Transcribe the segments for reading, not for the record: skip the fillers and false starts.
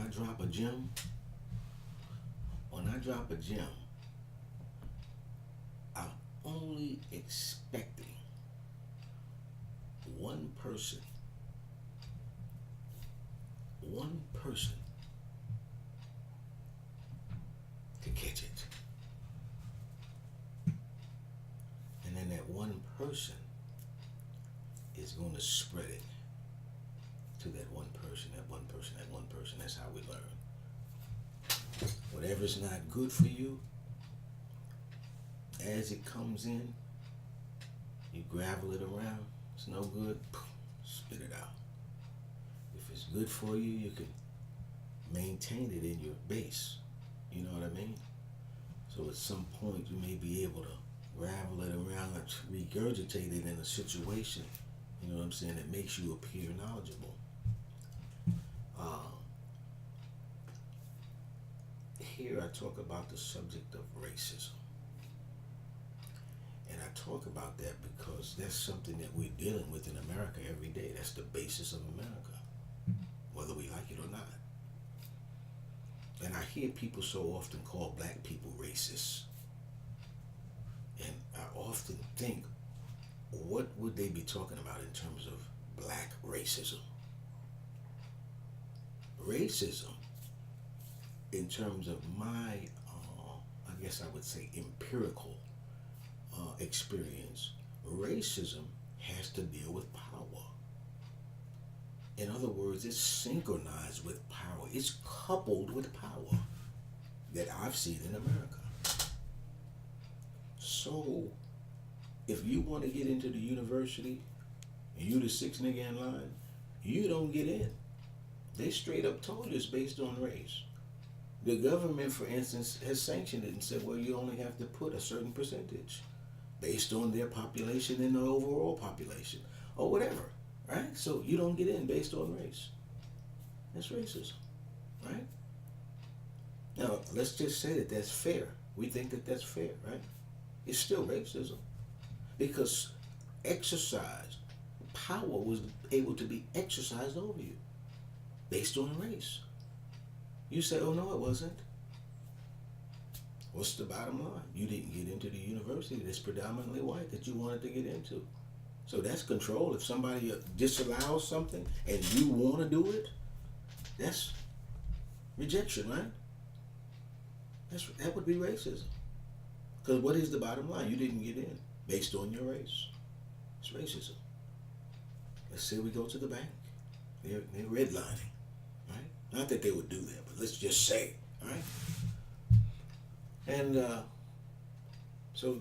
I drop a gem, when I drop a gem, I'm only expecting one person, one person to catch it. And then that one person is going to spread it to that one person, that one person, that one person. That's how we learn. Whatever's not good for you, as it comes in, you gravel it around. It's no good, spit it out. If it's good for you, you can maintain it in your base. You know what I mean? So at some point, you may be able to gravel it around and regurgitate it in a situation, you know what I'm saying, that makes you appear knowledgeable. Here I talk about the subject of racism. And I talk about that because that's something that we're dealing with in America every day. That's the basis of America, whether we like it or not. And I hear people so often call black people racist. And I often think, what would they be talking about in terms of black racism? Racism, in terms of my, I guess I would say empirical experience, racism has to deal with power. In other words, it's synchronized with power. It's coupled with power that I've seen in America. So, if you want to get into the university and you the sixth nigga in line, you don't get in. They straight up told you it's based on race. The government, for instance, has sanctioned it and said, well, you only have to put a certain percentage based on their population and the overall population, or whatever, right? So you don't get in based on race. That's racism, right? Now, let's just say that that's fair. We think that that's fair, right? It's still racism. Because power was able to be exercised over you based on race. You say, oh no, it wasn't. What's the bottom line? You didn't get into the university that's predominantly white that you wanted to get into. So that's control. If somebody disallows something and you want to do it, that's rejection, right? That would be racism. Because what is the bottom line? You didn't get in based on your race. It's racism. Let's say we go to the bank. They're redlining, right? Not that they would do that, but let's just say, right? And so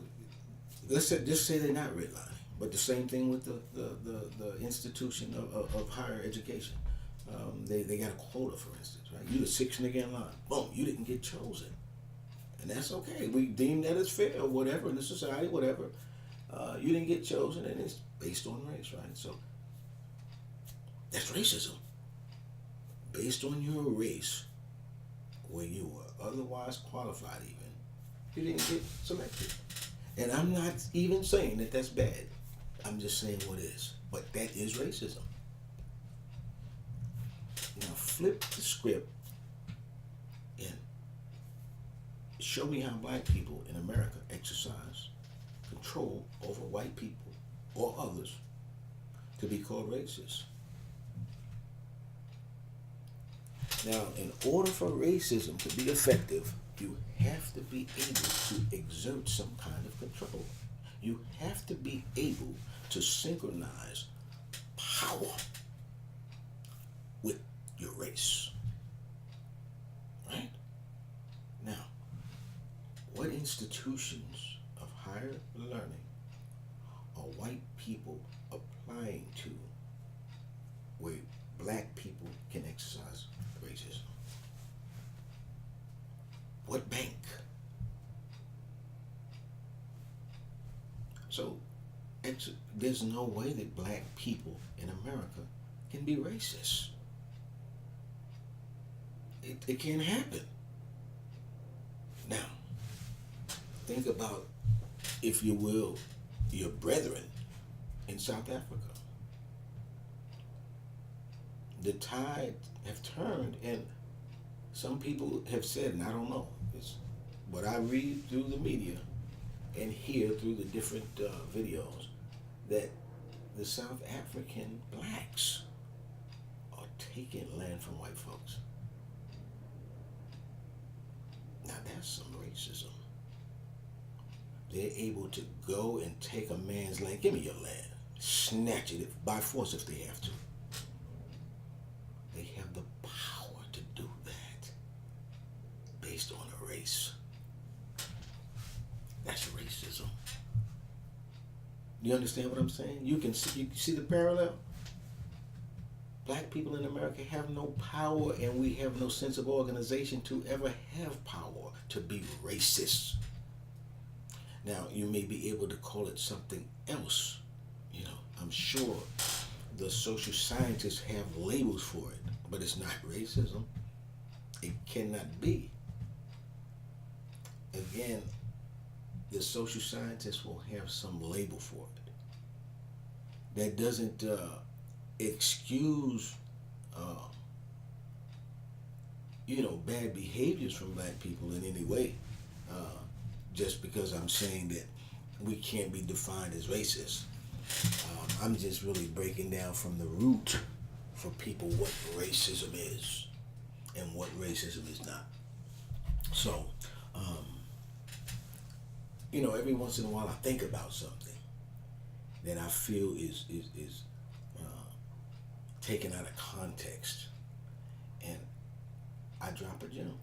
let's just say they're not redlining, but the same thing with the institution of higher education. They got a quota, for instance, right? You the sixth nigga in line. Boom, you didn't get chosen. And that's okay. We deem that as fair or whatever in the society, whatever. You didn't get chosen, and it's based on race, right? So that's racism. Based on your race, where you were otherwise qualified even, you didn't get selected. And I'm not even saying that that's bad. I'm just saying what is. But that is racism. Now flip the script and show me how black people in America exercise control over white people or others to be called racist. Now, in order for racism to be effective, you have to be able to exert some kind of control. You have to be able to synchronize power with your race. Right? Now, what institutions of higher learning are white people applying to where black people can exercise racism? What bank? So there's no way that black people in America can be racist. It can't happen. Now, think about, if you will, your brethren in South Africa. The tide have turned, and Some people have said, and I don't know, it's what I read through the media and hear through the different videos, that the South African blacks are taking land from white folks. Now that's some racism. They're able to go and take a man's land. Give me your land. Snatch it by force if they have to. They have the power to do that based on a race. That's racism. You understand what I'm saying? You see the parallel? Black people in America have no power, and we have no sense of organization to ever have power to be racist. Now, you may be able to call it something else. You know, I'm sure the social scientists have labels for it, but it's not racism. It cannot be. Again, the social scientists will have some label for it. That doesn't excuse, bad behaviors from black people in any way. Just because I'm saying that we can't be defined as racist. I'm just really breaking down from the root for people what racism is and what racism is not. So, every once in a while I think about something that I feel is taken out of context, and I drop a gem.